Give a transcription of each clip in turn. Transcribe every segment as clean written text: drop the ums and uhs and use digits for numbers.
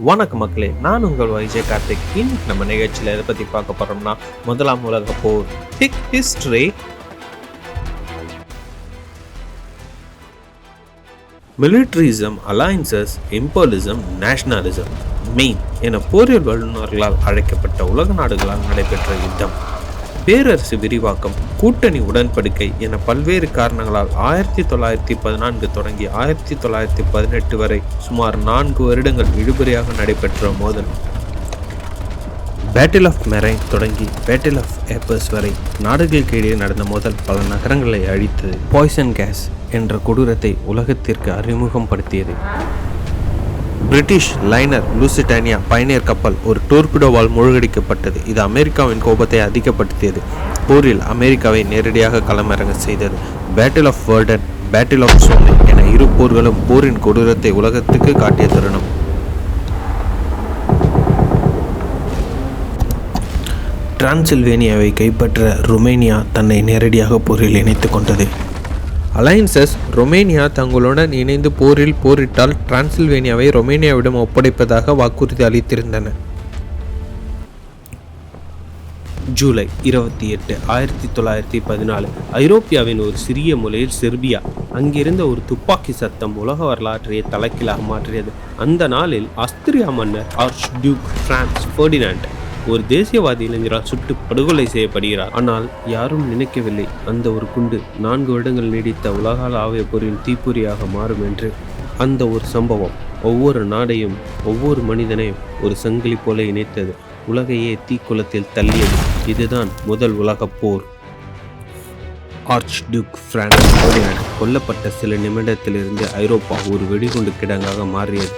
வணக்கம் மக்களே, நான் உங்கள் விஜய் கார்த்திக். இன்னைக்கு நம்ம நிகழ்ச்சியில் எதை பற்றி பார்க்க போகிறோம்னா, முதலாம் உலக போர். டிக் history. Militarism, alliances, imperialism, nationalism main என போரியல் வல்லுநர்களால் அழைக்கப்பட்ட உலக நாடுகளால் நடைபெற்ற யுத்தம். பேரரசு விரிவாக்கம், கூட்டணி உடன்படிக்கை என பல்வேறு காரணங்களால் 1914 தொடங்கி 1918 வரை சுமார் 4 வருடங்கள் இழுபறியாக நடைபெற்ற மோதல். பேட்டில் ஆஃப் மெரைன் தொடங்கி பேட்டில் ஆஃப் ஏப்பர்ஸ் வரை நாடுகளுக்கு இடையே நடந்த மோதல் பல நகரங்களை அழித்தது. பாய்சன் கேஸ் என்ற கொடூரத்தை உலகத்திற்கு அறிமுகப்படுத்தியது. பிரிட்டிஷ் லைனர் லூசிட்டானியா பயணியர் கப்பல் ஒரு டோர்பிடோவால் மூழ்கடிக்கப்பட்டது. இது அமெரிக்காவின் கோபத்தை அதிகப்படுத்தியது. போரில் அமெரிக்காவை நேரடியாக களமிறங்க செய்தது. Battle of Verdun, battle of Somme என இரு போர்களும் போரின் கொடூரத்தை உலகத்துக்கு காட்டிய தருணம். டிரான்சில்வேனியாவை கைப்பற்ற ருமேனியா தன்னை நேரடியாக போரில் இணைத்து கொண்டது. அலையன்சஸ் ரொமேனியா தங்களுடன் இணைந்து போரில் போரிட்டால் டிரான்சில்வேனியாவை ரொமேனியாவிடம் ஒப்படைப்பதாக வாக்குறுதி அளித்திருந்தன. ஜூலை 28, 1914 ஐரோப்பியாவின் ஒரு சிறிய மூலையில் செர்பியா. அங்கிருந்த ஒரு துப்பாக்கி சத்தம் உலக வரலாற்றையே தலைக்கீழாக மாற்றியது. அந்த நாளில் ஆஸ்திரியா மன்னர் ஆர்ச் டியூக் பிரான்ஸ் ஃபெர்டினாண்ட் ஒரு தேசியவாதி இளைஞரால் சுட்டு படுகொலை செய்யப்படுகிறார். ஆனால் யாரும் நினைக்கவில்லை அந்த ஒரு குண்டு 4 வருடங்கள் நீடித்த உலகளாவிய போரின் தீப்பொறியாக மாறும் என்று. அந்த ஒரு சம்பவம் ஒவ்வொரு நாடையும் ஒவ்வொரு மனிதனையும் ஒரு சங்கிலி போல இணைத்தது. உலகையே தீக்குளத்தில் தள்ளியது. இதுதான் முதல் உலக போர். ஆர்ச் டியூக் பிரான்ஸ் ஃபெர்டினாண்ட் கொல்லப்பட்ட சில நிமிடத்திலிருந்து ஐரோப்பா ஒரு வெடிகுண்டு கிடங்காக மாறியது.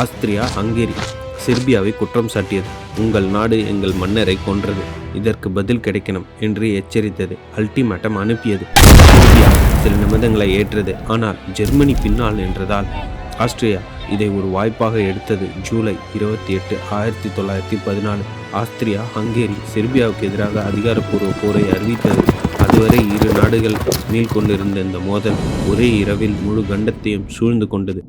ஆஸ்திரியா ஹங்கேரி செர்பியாவை குற்றம் சாட்டியது. உங்கள் நாடு எங்கள் மன்னரை கொன்றது, இதற்கு பதில் கிடைக்கணும் என்று எச்சரித்தது. அல்டிமேட்டம் அனுப்பியது. செர்பியா சில நிமிடங்களை ஏற்றது. ஆனால் ஜெர்மனி பின்னால் நின்றதால் ஆஸ்திரியா இதை ஒரு வாய்ப்பாக எடுத்தது. ஜூலை 28, 1914 ஆஸ்திரியா ஹங்கேரி செர்பியாவுக்கு எதிராக அதிகாரப்பூர்வ போரை அறிவித்தது. அதுவரை இரு நாடுகள் மீள்கொண்டிருந்த இந்த மோதல் ஒரே இரவில் முழு கண்டத்தையும் சூழ்ந்து கொண்டது.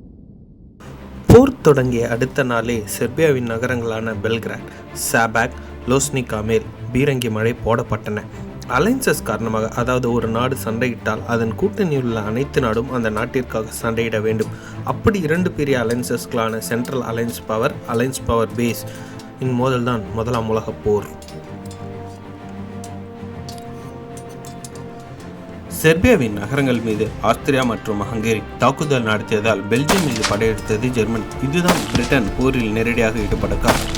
போர் தொடங்கிய அடுத்த நாளே செர்பியாவின் நகரங்களான பெல்கிராட், சாபாக், லோஸ்னிகா மேல் பீரங்கி மழை போடப்பட்டன. அலையன்சஸ் காரணமாக, அதாவது ஒரு நாடு சண்டையிட்டால் அதன் கூட்டணியுள்ள அனைத்து நாடும் அந்த நாட்டிற்காக சண்டையிட வேண்டும். அப்படி 2 பெரிய அலையன்சஸ்களான central alliance power, alliance power பேஸ் இன் மோதல்தான் முதலாம் உலக போர். செர்பியாவின் நகரங்கள் மீது ஆஸ்திரியா மற்றும் ஹங்கேரி தாக்குதல் நடத்தியதால் பெல்ஜியம் மீது படையெடுத்தது ஜெர்மனி. இதுதான் பிரிட்டன் போரில் நேரடியாக ஈடுபட காரணம்.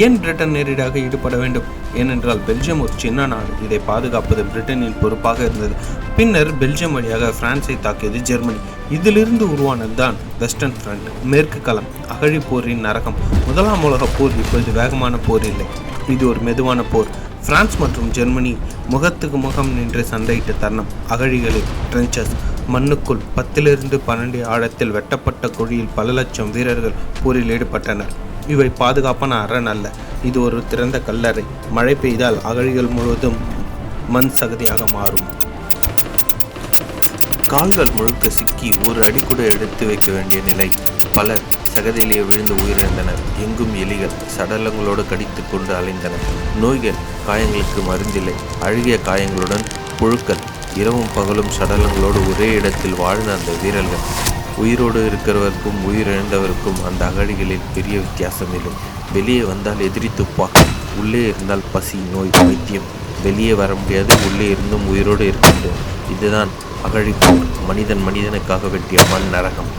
ஏன் பிரிட்டன் நேரடியாக ஈடுபட வேண்டும்? ஏனென்றால் பெல்ஜியம் ஒரு சின்ன நாடு. இதை பாதுகாப்பது பிரிட்டனின் பொறுப்பாக இருந்தது. பின்னர் பெல்ஜியம் வழியாக பிரான்ஸை தாக்கியது ஜெர்மனி. இதிலிருந்து உருவானதுதான் வெஸ்டர்ன் ஃப்ரண்ட், மேற்கு களம், அகழி போரின் நரகம். முதலாம் உலக போர் இப்பொழுது வேகமான போர் இல்லை, இது ஒரு மெதுவான போர். பிரான்ஸ் மற்றும் ஜெர்மனி முகத்துக்கு முகம் நின்று சண்டையிட்ட தருணம். அகழிகளில் ட்ரென்ச்சஸ், மண்ணுக்குள் 10-12 ஆழத்தில் வெட்டப்பட்ட குழியில் பல லட்சம் வீரர்கள் போரில் ஈடுபட்டனர். இவை பாதுகாப்பான அரண் அல்ல, இது ஒரு திறந்த கல்லறை. மழை பெய்தால் அகழிகள் முழுவதும் மண் சகதியாக மாறும். கால்கள் முழுக்க சிக்கி ஒரு அடி கூட எடுத்து வைக்க வேண்டிய நிலை. பலர் சகதியிலேயே விழுந்து உயிரிழந்தனர். எங்கும் எலிகள் சடலங்களோடு கடித்து கொண்டு அலைந்தனர். நோய்கள், காயங்களுக்கு மருந்தில்லை. அழுகிய காயங்களுடன் புழுக்கள். இரவும் பகலும் சடலங்களோடு ஒரே இடத்தில் வாழ்ந்த அந்த வீரர்கள். உயிரோடு இருக்கிறவருக்கும் உயிரிழந்தவருக்கும் அந்த அகழிகளில் பெரிய வித்தியாசம் இல்லை. வெளியே வந்தால் எதிரி துப்பாக்கி, உள்ளே இருந்தால் பசி, நோய், வைத்தியம். வெளியே வர முடியாது, உள்ளே இருந்தும் உயிரோடு இருக்க முடியாது. இதுதான் அகழி போர். மனிதன் மனிதனுக்காக வெட்டிய மண் நரகம்.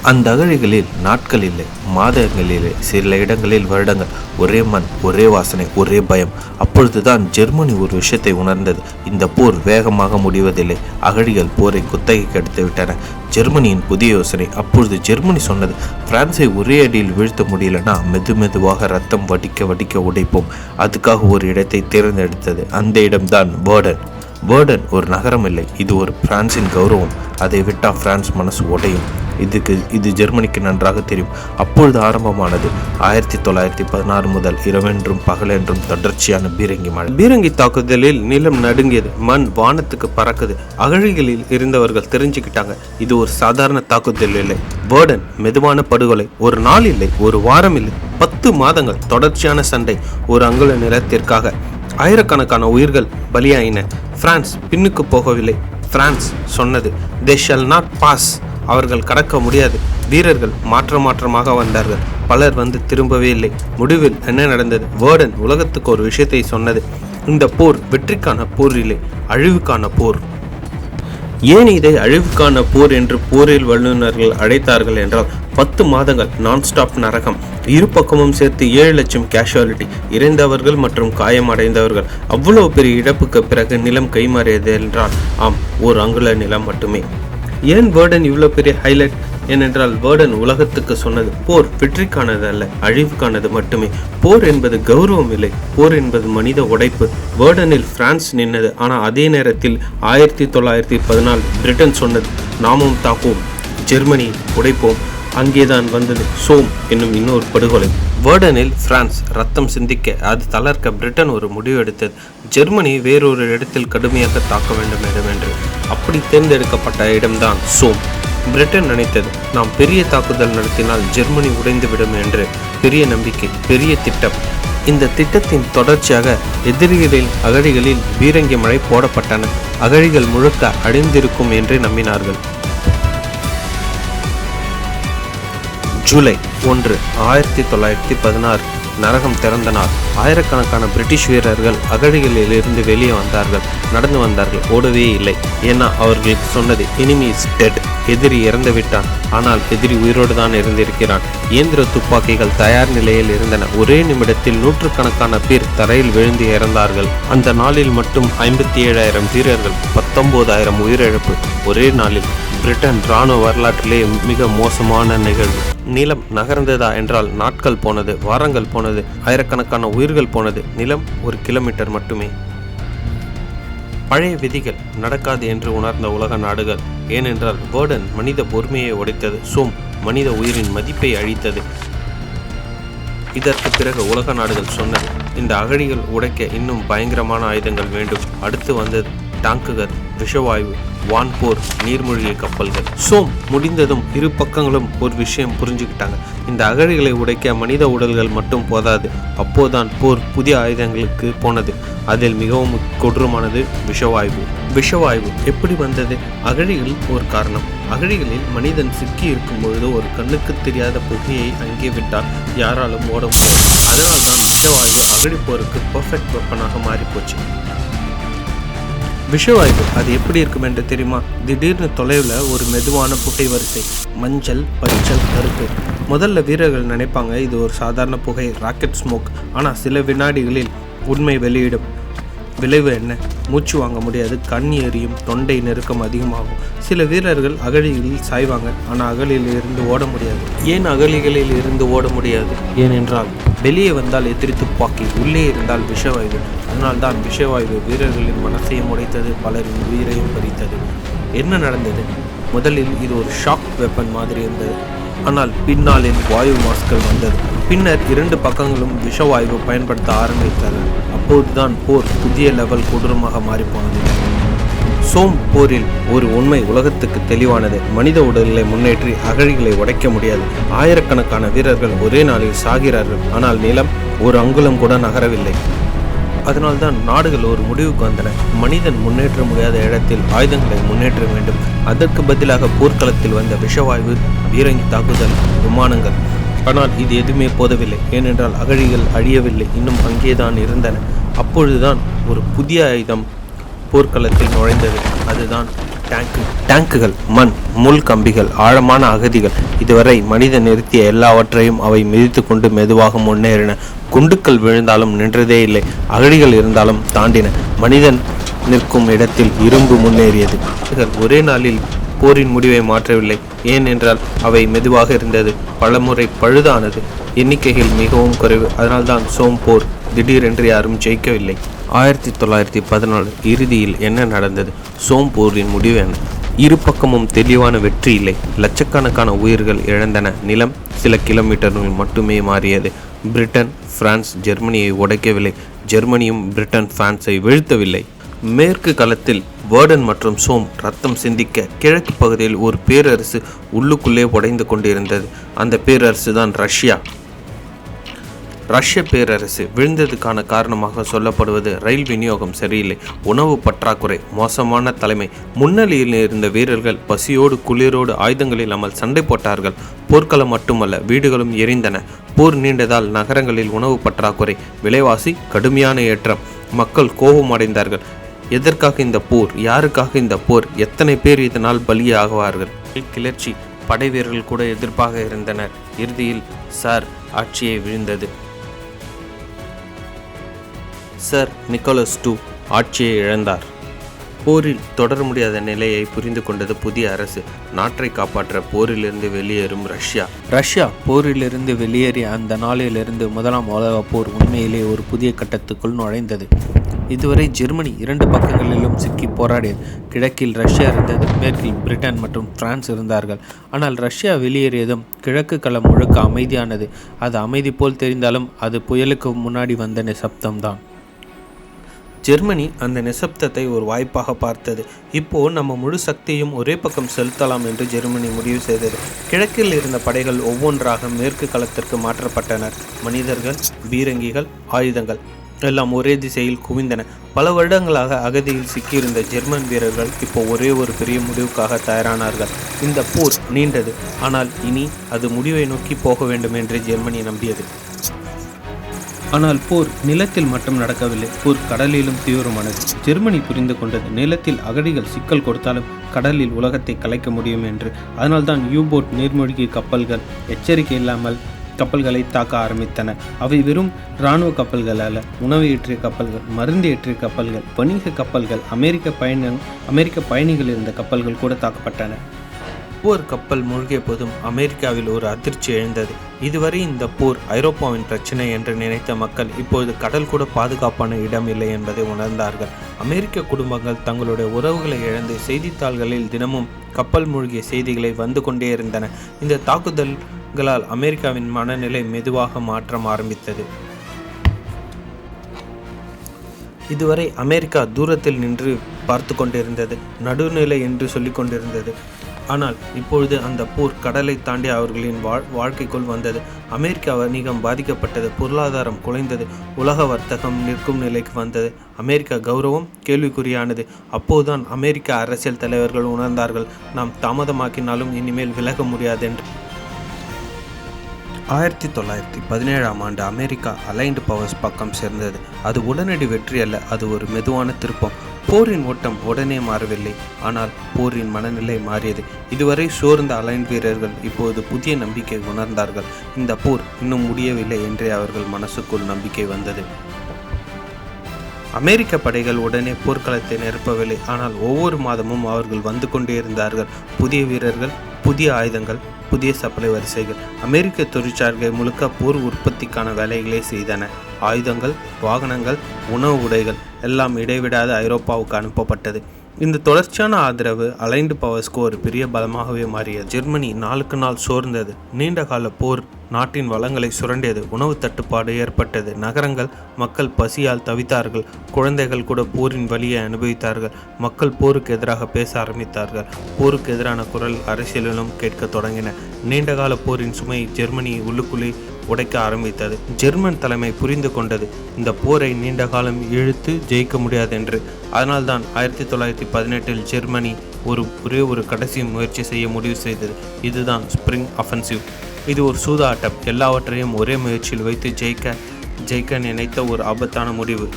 அந்த அகழிகளில் நாட்கள் இல்லை, மாதங்கள் இல்லை, சில இடங்களில் வருடங்கள். ஒரே மண், ஒரே வாசனை, ஒரே பயம். அப்பொழுதுதான் ஜெர்மனி ஒரு விஷயத்தை உணர்ந்தது. இந்த போர் வேகமாக முடிவதில்லை. அகழிகள் போரை குத்தகைக்கு எடுத்து விட்டன. ஜெர்மனியின் புதிய யோசனை. அப்பொழுது ஜெர்மனி சொன்னது, பிரான்ஸை ஒரே அடியில் வீழ்த்த முடியலன்னா மெதுவாக ரத்தம் வடிக்க உடைப்போம். அதுக்காக ஒரு இடத்தை தேர்ந்தெடுத்தது. அந்த இடம்தான் வேர்டன். வேர்டன் ஒரு நகரம் இல்லை, இது ஒரு பிரான்சின் கௌரவம். அதை விட்டால் பிரான்ஸ் மனசு உடையும். இது ஜெர்மனிக்கு நன்றாக தெரியும். அப்பொழுது ஆரம்பமானது 1916 முதல் இரவென்றும் பகலென்றும் தொடர்ச்சியான பீரங்கி மழை. பீரங்கி தாக்குதலில் நிலம் நடுங்கியது, மண் வானத்துக்கு பறக்குது. அகழிகளில் இருந்தவர்கள் தெரிஞ்சுக்கிட்டாங்க, இது ஒரு சாதாரண தாக்குதல் இல்லை, வேர்டன் மெதுவான படுகொலை. ஒரு நாள் இல்லை, ஒரு வாரம் இல்லை, 10 மாதங்கள் தொடர்ச்சியான சண்டை. ஒரு அங்குல நிலத்திற்காக ஆயிரக்கணக்கான உயிர்கள் பலியாயின. பிரான்ஸ் பின்னுக்கு போகவில்லை. பிரான்ஸ் சொன்னது, they shall not pass, அவர்கள் கடக்க முடியாது. வீரர்கள் மாற்றமாக வந்தார்கள், பலர் வந்து திரும்பவே இல்லை. முடிவில் என்ன நடந்தது? வேர்டன் உலகத்துக்கு ஒரு விஷயத்தை சொன்னது, இந்த போர் வெற்றிக்கான போர் இல்லை, அழிவுக்கான போர். ஏன் இதை அழிவுக்கான போர் என்று போரில் வல்லுநர்கள் அழைத்தார்கள் என்றால் 10 மாதங்கள் நான்ஸ்டாப் நரகம், இரு பக்கமும் சேர்த்து 7 லட்சம் கேஷுவாலிட்டி, இறந்தவர்கள் மற்றும் காயமடைந்தவர்கள். அவ்வளவு பெரிய இழப்புக்கு பிறகு நிலம் கைமாறியது என்றால் ஆம், ஒரு அங்குல நிலம் மட்டுமே. ஏன் வேர்டன் இவ்வளவு பெரிய ஹைலைட்? ஏனென்றால் வேர்டன் உலகத்துக்கு சொன்னது, போர் வெற்றிக்கானது அல்ல, அழிவுக்கானது மட்டுமே. போர் என்பது கௌரவம் இல்லை, போர் என்பது மனித உடைப்பு. வேர்டனில் பிரான்ஸ் நின்னது, ஆனால் அதே நேரத்தில் 1914 பிரிட்டன் சொன்னது, நாமும் தாக்குவோம், ஜெர்மனி உடைப்போம். அங்கேதான் வந்தது சோம் என்னும் இன்னொரு படுகொலை. வேர்டனில் பிரான்ஸ் ரத்தம் சிந்திக்க, அது தளர்க்க பிரிட்டன் ஒரு முடிவு எடுத்தது, ஜெர்மனி வேறொரு இடத்தில் கடுமையாக தாக்க வேண்டும் என்று. அப்படி தேர்ந்தெடுக்கப்பட்ட இடம்தான் சோம். பிரிட்டன் நினைத்தது, நாம் பெரிய தாக்குதல் நடத்தினால் ஜெர்மனி உடைந்துவிடும் என்று. பெரிய நம்பிக்கை, பெரிய திட்டம். இந்த திட்டத்தின் தொடர்ச்சியாக எதிரிகளின் அகழிகளில் பீரங்கி மழை போடப்பட்டன. அகழிகள் முழுக்க அழிந்திருக்கும் என்று நம்பினார்கள். ஜூலை 1, 1916 நரகம் திறந்த நாள். ஆயிரக்கணக்கான பிரிட்டிஷ் வீரர்கள் அகழிகளில் இருந்து வெளியே வந்தார்கள், நடந்து வந்தார்கள், ஓடவே இல்லை. ஏன்னா அவர்களுக்கு சொன்னது, எனிமி இஸ் டெட், எதிரி இறந்து விட்டான். ஆனால் எதிரி உயிரோடு தான் இருந்திருக்கிறான். இயந்திர துப்பாக்கிகள் தயார் நிலையில் இருந்தன. ஒரே நிமிடத்தில் நூற்றுக்கணக்கான பேர் தரையில் விழுந்து இறந்தார்கள். அந்த நாளில் மட்டும் 57,000 வீரர்கள், 19,000 உயிரிழப்பு ஒரே நாளில். பிரிட்டன் இராணுவ வரலாற்றிலே மிக மோசமான நிகழ்வு. நிலம் நகர்ந்ததா என்றால் நாட்கள் போனது, வாரங்கள் போனது, ஆயிரக்கணக்கான உயிர்கள் போனது. நிலம் 1 கிலோமீட்டர் மட்டுமே. பழைய விதிகள் நடக்காது என்று உணர்ந்த உலக நாடுகள். ஏனென்றால் வேர்டன் மனித பொறுமையை உடைத்தது, சோம் மனித உயிரின் மதிப்பை அழித்தது. இதற்கு பிறகு உலக நாடுகள் சொன்னது, இந்த அகழிகள் உடைக்க இன்னும் பயங்கரமான ஆயுதங்கள் வேண்டும். அடுத்து வந்தது டாங்குகள், விஷவாயு, வான்போர், நீர்மூழ்கிய கப்பல்கள். சோம் முடிந்ததும் இரு பக்கங்களும் ஒரு விஷயம் புரிஞ்சுக்கிட்டாங்க, இந்த அகழிகளை உடைக்க மனித உடல்கள் மட்டும் போதாது. அப்போதான் போர் புதிய ஆயுதங்களுக்கு போனது. அதில் மிகவும் கொடூரமானது விஷவாயு. விஷவாயு எப்படி வந்தது? அகழிகள் ஒரு காரணம். அகழிகளில் மனிதன் சிக்கி இருக்கும் பொழுது ஒரு கண்ணுக்கு தெரியாத புகையை அங்கே விட்டால் யாராலும் ஓட முடியாது. அதனால்தான் விஷவாயு அகழி போருக்கு பர்ஃபெக்ட் வெப்பனாக மாறிப்போச்சு. விஷவாயு அது எப்படி இருக்கும் என்று தெரியுமா? திடீர்னு தொலைவில் ஒரு மெதுவான புகை வரிசை, மஞ்சள், பச்சை, கருப்பு. முதல்ல வீரர்கள் நினைப்பாங்க இது ஒரு சாதாரண புகை, ராக்கெட் ஸ்மோக். ஆனால் சில வினாடிகளில் உண்மை வெளியிடும். விளைவு என்ன? மூச்சு வாங்க முடியாது, கண் எரியும், தொண்டை நெருக்கம் அதிகமாகும். சில வீரர்கள் அகழிகளில் சாய்வாங்க, ஆனால் அகழியில் இருந்து ஓட முடியாது. ஏன் அகழிகளில் இருந்து ஓட முடியாது? ஏனென்றால் வெளியே வந்தால் எதிரி துப்பாக்கி, உள்ளே இருந்தால் விஷவாயு. அதனால்தான் விஷவாயு வீரர்களின் மனசையும் உடைத்தது, பலரின் உயிரையும் பறித்தது. என்ன நடந்தது? முதலில் இது ஒரு ஷாக் வெப்பன் மாதிரி இருந்தது. ஆனால் பின்னாளில் வாயு மாஸ்கள் வந்தது. பின்னர் 2 பக்கங்களும் விஷவாயு பயன்படுத்த ஆரம்பித்தனர். அப்போதுதான் போர் புதிய லெவல் கொடூரமாக மாறிப்போனது. சோம் போரில் ஒரு உண்மை உலகத்துக்கு தெளிவானது. மனித உடல்களை முன்னேற்றி அகழிகளை உடைக்க முடியாது. ஆயிரக்கணக்கான வீரர்கள் ஒரே நாளில் சாகிறார்கள், ஆனால் நிலம் ஒரு அங்குலம் கூட நகரவில்லை. அதனால்தான் நாடுகள் ஒரு முடிவுக்கு வந்தன. மனிதன் முன்னேற்ற முடியாத இடத்தில் ஆயுதங்களை முன்னேற்ற வேண்டும். அதற்கு பதிலாக போர்க்களத்தில் வந்த விஷவாயு, பீரங்கி தாக்குதல், விமானங்கள். ஆனால் இது எதுவுமே போதவில்லை. ஏனென்றால் அகழிகள் அழியவில்லை, இன்னும் அங்கேதான் இருந்தன. அப்பொழுதுதான் ஒரு புதிய ஆயுதம் போர்க்களத்தில் நுழைந்தது. அதுதான் டேங்குகள், மண், முள் கம்பிகள், ஆழமான அகதிகள். இதுவரை மனிதன் நிறுத்திய எல்லாவற்றையும் அவை மிதித்து கொண்டு மெதுவாக முன்னேறின. குண்டுக்கள் விழுந்தாலும் நின்றதே இல்லை, அகழிகள் இருந்தாலும் தாண்டின. மனிதன் நிற்கும் இடத்தில் இரும்பு முன்னேறியது. ஒரே நாளில் போரின் முடிவை மாற்றவில்லை. ஏனென்றால் அவை மெதுவாக இருந்தது, பலமுறை பழுதானது, எண்ணிக்கைகள் மிகவும் குறைவு. அதனால்தான் சோம் போர் திடீரென்று யாரும் ஜெயிக்கவில்லை. 1914 இறுதியில் என்ன நடந்தது? சோம் போரின் முடிவு என்ன? இரு பக்கமும் தெளிவான வெற்றி இல்லை. லட்சக்கணக்கான உயிர்கள் இழந்தன. நிலம் சில கிலோமீட்டர்கள் மட்டுமே மாறியது. பிரிட்டன் பிரான்ஸ் ஜெர்மனியை உடைக்கவில்லை. ஜெர்மனியும் பிரிட்டன் பிரான்ஸை வீழ்த்தவில்லை. மேற்கு களத்தில் வேர்டன் மற்றும் சோம் ரத்தம் சிந்திக்க கிழக்கு பகுதியில் ஒரு பேரரசு உள்ளுக்குள்ளே உடைந்து கொண்டிருந்தது. அந்த பேரரசு தான் ரஷ்யா. ரஷ்ய பேரரசு விழுந்ததுக்கான காரணமாக சொல்லப்படுவது ரயில் விநியோகம் சரியில்லை, உணவு பற்றாக்குறை, மோசமான தலைமை. முன்னணியில் இருந்த வீரர்கள் பசியோடு குளிரோடு ஆயுதங்கள் இல்லாமல் சண்டை போட்டார்கள். போர்க்களம் மட்டுமல்ல, வீடுகளும் எரிந்தன. போர் நீண்டதால் நகரங்களில் உணவு பற்றாக்குறை, விலைவாசி கடுமையான ஏற்றம். மக்கள் கோபமடைந்தார்கள். எதற்காக இந்த போர்? யாருக்காக இந்த போர்? எத்தனை பேர் இதனால் பலியாகுவார்கள்? கிளர்ச்சி படை வீரர்கள் கூட எதிர்ப்பாக இருந்தனர். இறுதியில் சார் ஆட்சியை விழுந்தது. சர் நிக்கோலஸ் II ஆட்சியை இழந்தார். போரில் தொடர முடியாத நிலையை புரிந்து கொண்டது புதிய அரசு. நாட்டை காப்பாற்ற போரிலிருந்து வெளியேறும் ரஷ்யா போரிலிருந்து வெளியேறிய அந்த நாளிலிருந்து முதலாம் உலகப் போர் உண்மையிலே ஒரு புதிய கட்டத்துக்குள் நுழைந்தது. இதுவரை ஜெர்மனி 2 பக்கங்களிலும் சிக்கி போராடியது. கிழக்கில் ரஷ்யா இருந்தது, மேற்கில் பிரிட்டன் மற்றும் பிரான்ஸ் இருந்தார்கள். ஆனால் ரஷ்யா வெளியேறியதும் கிழக்கு களம் முழுக்க அமைதியானது. அது அமைதி போல் தெரிந்தாலும் அது புயலுக்கு முன்னாடி வந்த நிசப்தம்தான். ஜெர்மனி அந்த நிசப்தத்தை ஒரு வாய்ப்பாக பார்த்தது. இப்போது நம்ம முழு சக்தியும் ஒரே பக்கம் செலுத்தலாம் என்று ஜெர்மனி முடிவு செய்தது. கிழக்கில் இருந்த படைகள் ஒவ்வொன்றாக மேற்கு களத்திற்கு மாற்றப்பட்டனர். மனிதர்கள், பீரங்கிகள், ஆயுதங்கள் எல்லாம் ஒரே திசையில் குவிந்தன. பல வருடங்களாக அகதியில் சிக்கியிருந்த ஜெர்மன் வீரர்கள் இப்போ ஒரே ஒரு பெரிய முடிவுக்காக தயாரானார்கள். இந்த போர் நீண்டது, ஆனால் இனி அது முடிவை நோக்கி போக வேண்டும் என்று ஜெர்மனி நம்பியது. ஆனால் போர் நிலத்தில் மட்டும் நடக்கவில்லை, போர் கடலிலும் தீவிரமானது. ஜெர்மனி புரிந்து கொண்டது, நிலத்தில் அகதிகள் சிக்கல் கொடுத்தாலும் கடலில் உலகத்தை கலைக்க முடியும் என்று. அதனால்தான் யூபோட் நீர்மூழ்கி கப்பல்கள் எச்சரிக்கை இல்லாமல் கப்பல்களை தாக்க ஆரம்பித்தன. அவை வெறும் இராணுவ கப்பல்கள் அல்ல, உணவு ஏற்றிய கப்பல்கள், மருந்து ஏற்றிய கப்பல்கள், வணிக கப்பல்கள், அமெரிக்க பயணிகள் இருந்த கப்பல்கள் கூட தாக்கப்பட்டன. போர் கப்பல் மூழ்கிய போதும் அமெரிக்காவில் ஒரு அதிர்ச்சி எழுந்தது. இதுவரை இந்த போர் ஐரோப்பாவின் பிரச்சனை என்று நினைத்த மக்கள் இப்போது கடல் கூட பாதுகாப்பான இடம் இல்லை என்பதை உணர்ந்தார்கள். அமெரிக்க குடும்பங்கள் தங்களுடைய உறவுகளை இழந்து செய்தித்தாள்களில் தினமும் கப்பல் மூழ்கிய செய்திகளை வந்து கொண்டே இருந்தன. இந்த தாக்குதல்களால் அமெரிக்காவின் மனநிலை மெதுவாக மாற்றம் ஆரம்பித்தது. இதுவரை அமெரிக்கா தூரத்தில் நின்று பார்த்து கொண்டிருந்தது, நடுநிலை என்று சொல்லிக் கொண்டிருந்தது. ஆனால் இப்பொழுது அந்த போர் கடலை தாண்டி அவர்களின் வாழ்க்கைக்குள் வந்தது. அமெரிக்க வணிகம் பாதிக்கப்பட்டது, பொருளாதாரம் குலைந்தது, உலக வர்த்தகம் நிற்கும் நிலைக்கு வந்தது. அமெரிக்க கௌரவம் கேள்விக்குறியானது. அப்போதுதான் அமெரிக்க அரசியல் தலைவர்கள் உணர்ந்தார்கள், நாம் தாமதமாக்கினாலும் இனிமேல் விலக முடியாதென்று. 1917ஆம் ஆண்டு அமெரிக்கா அலைன்டு பவர்ஸ் பக்கம் சேர்ந்தது. அது உடனடி வெற்றி அல்ல, அது ஒரு மெதுவான திருப்பம். போரின் ஓட்டம் உடனே மாறவில்லை, ஆனால் போரின் மனநிலை மாறியது. இதுவரை சோர்ந்த அலைன்ட் வீரர்கள் இப்போது புதிய நம்பிக்கை உணர்ந்தார்கள். இந்த போர் இன்னும் முடியவில்லை என்றே அவர்கள் மனசுக்குள் நம்பிக்கை வந்தது. அமெரிக்க படைகள் உடனே போர்க்களத்தை நிரப்பவில்லை, ஆனால் ஒவ்வொரு மாதமும் அவர்கள் வந்து கொண்டே இருந்தார்கள். புதிய வீரர்கள், புதிய ஆயுதங்கள், புதிய சப்ளை வரிசைகள். அமெரிக்க தொழிற்சாலைகள் முழுக்க போர் உற்பத்திக்கான வேலைகளை செய்தன. ஆயுதங்கள், வாகனங்கள், உணவு உடைகள் எல்லாம் இடைவிடாத ஐரோப்பாவுக்கு அனுப்பப்பட்டது. இந்த தொடர்ச்சியான ஆதரவு அலைன்டு பவர்ஸ்க்கு ஒரு பெரிய பலமாகவே மாறியது. ஜெர்மனி நாளுக்கு நாள் சோர்ந்தது. நீண்டகால போர் நாட்டின் வளங்களை சுரண்டியது. உணவு தட்டுப்பாடு ஏற்பட்டது. நகரங்கள் மக்கள் பசியால் தவித்தார்கள். குழந்தைகள் கூட போரின் வலியை அனுபவித்தார்கள். மக்கள் போருக்கு எதிராக பேச ஆரம்பித்தார்கள். போருக்கு எதிரான குரல் அரசியலிலும் கேட்க தொடங்கின. நீண்டகால போரின் சுமை ஜெர்மனியை உள்ளுக்குள்ளே உடைக்க ஆரம்பித்தது. ஜெர்மன் தலைமை புரிந்து கொண்டது, இந்த போரை நீண்ட காலம் இழுத்து ஜெயிக்க முடியாது என்று. அதனால்தான் 1918இல் ஜெர்மனி ஒரே ஒரு கடைசி முயற்சி செய்ய முடிவு செய்தது. இதுதான் ஸ்பிரிங் அஃபென்சிவ். இது ஒரு சூதாட்டம். எல்லாவற்றையும் ஒரே முயற்சியில் வைத்து ஜெயிக்க நினைத்த ஒரு ஆபத்தான முடிவு.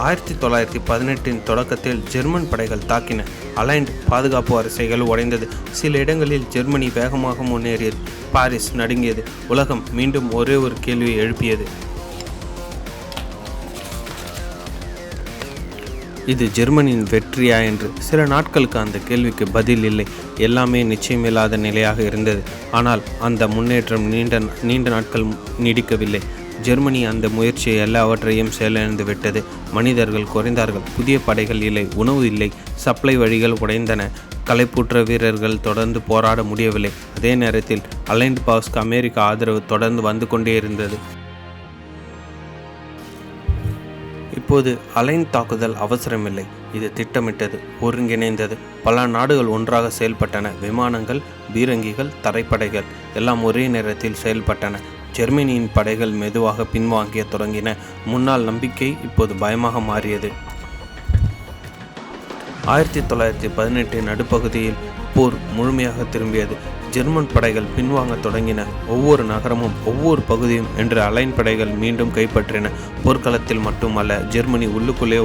1918இன் தொடக்கத்தில் ஜெர்மன் படைகள் தாக்கின. அலைன்ட் பாதுகாப்பு வரிசைகள் உடைந்தது. சில இடங்களில் ஜெர்மனி வேகமாக முன்னேறியது. பாரிஸ் நடுங்கியது. உலகம் மீண்டும் ஒரே ஒரு கேள்வியை எழுப்பியது, இது ஜெர்மனியின் வெற்றியா என்று. சில நாட்களுக்கு அந்த கேள்விக்கு பதில் இல்லை. எல்லாமே நிச்சயமில்லாத நிலையாக இருந்தது. ஆனால் அந்த முன்னேற்றம் நீண்ட நாட்கள் நீடிக்கவில்லை. ஜெர்மனி அந்த முயற்சியை எல்லாவற்றையும் செயலிழந்து விட்டது. மனிதர்கள் குறைந்தார்கள், புதிய படைகள் இல்லை, உணவு இல்லை, சப்ளை வழிகள் உடைந்தன, களைப்புற்ற வீரர்கள் தொடர்ந்து போராட முடியவில்லை. அதே நேரத்தில் அலைன்ட் பவர்ஸ்க்கு அமெரிக்க ஆதரவு தொடர்ந்து வந்து கொண்டே இருந்தது. இப்போது அலைன் தாக்குதல் அவசரமில்லை, இது திட்டமிட்டது, ஒருங்கிணைந்தது. பல நாடுகள் ஒன்றாக செயல்பட்டன. விமானங்கள், பீரங்கிகள், தரைப்படைகள் எல்லாம் ஒரே நேரத்தில் செயல்பட்டன. ஜெர்மனியின் படைகள் மெதுவாக பின்வாங்கிய தொடங்கின. முன்னாள் நம்பிக்கை இப்போது பயமாக மாறியது. 1918 நடுப்பகுதியில் போர் முழுமையாக திரும்பியது. ஜெர்மன் படைகள் பின்வாங்க தொடங்கின. ஒவ்வொரு நகரமும் ஒவ்வொரு பகுதியும் என்று அலைன் படைகள் மீண்டும் கைப்பற்றின. போர்க்களத்தில் மட்டுமல்ல, ஜெர்மனி உள்ளுக்குள்ளே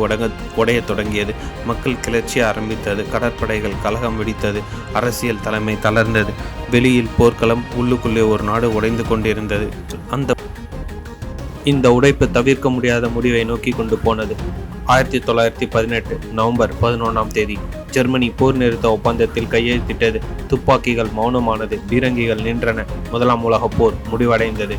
உடைய தொடங்கியது. மக்கள் கிளர்ச்சி ஆரம்பித்தது. கடற்படைகள் கலகம் வெடித்தது. அரசியல் தலைமை தளர்ந்தது. வெளியில் போர்க்களம், உள்ளுக்குள்ளே ஒரு நாடு உடைந்து கொண்டிருந்தது. இந்த உடைப்பு தவிர்க்க முடியாத முடிவை நோக்கி கொண்டு போனது. 1918 நவம்பர் 11 ஜெர்மனி போர் நிறுத்த ஒப்பந்தத்தில் கையெழுத்திட்டது. துப்பாக்கிகள் மௌனமானது, பீரங்கிகள் நின்றன. முதலாம் உலக போர் முடிவடைந்தது.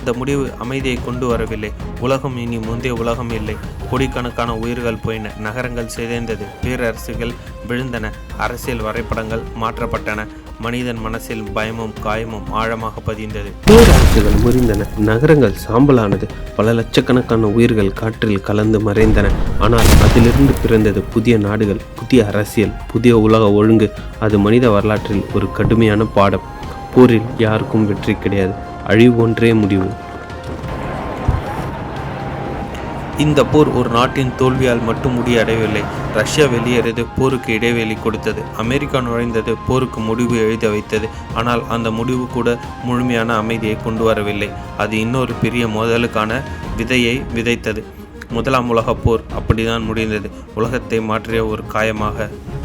இந்த முடிவு அமைதியை கொண்டு வரவில்லை. உலகம் இனி முந்தைய உலகம் இல்லை. கோடிக்கணக்கான உயிர்கள் போயின, நகரங்கள் சிதைந்தது, பேரரசுகள் விழுந்தன, அரசியல் வரைபடங்கள் மாற்றப்பட்டன. மனிதன் மனசில் பயமும் காயமும் ஆழமாக பதிந்தது. பேரரசுகள் முறிந்தன, நகரங்கள் சாம்பலானது, பல லட்சக்கணக்கான உயிர்கள் காற்றில் கலந்து மறைந்தன. ஆனால் அதிலிருந்து பிறந்தது புதிய நாடுகள், புதிய அரசியல், புதிய உலக ஒழுங்கு. அது மனித வரலாற்றில் ஒரு கடுமையான பாடம். போரில் யாருக்கும் வெற்றி கிடையாது, அழிவு ஒன்றே முடிவு. இந்த போர் ஒரு நாட்டின் தோல்வியால் மட்டும் முடிவடையவில்லை. ரஷ்யா வெளியேறியது, போருக்கு இடைவெளி கொடுத்தது. அமெரிக்கா நுழைந்தது, போருக்கு முடிவு எழுத வைத்தது. ஆனால் அந்த முடிவு கூட முழுமையான அமைதியை கொண்டு வரவில்லை. அது இன்னொரு பெரிய மோதலுக்கான விதையை விதைத்தது. முதலாம் உலகப் போர் அப்படிதான் முடிந்தது, உலகத்தை மாற்றிய ஒரு காயமாக.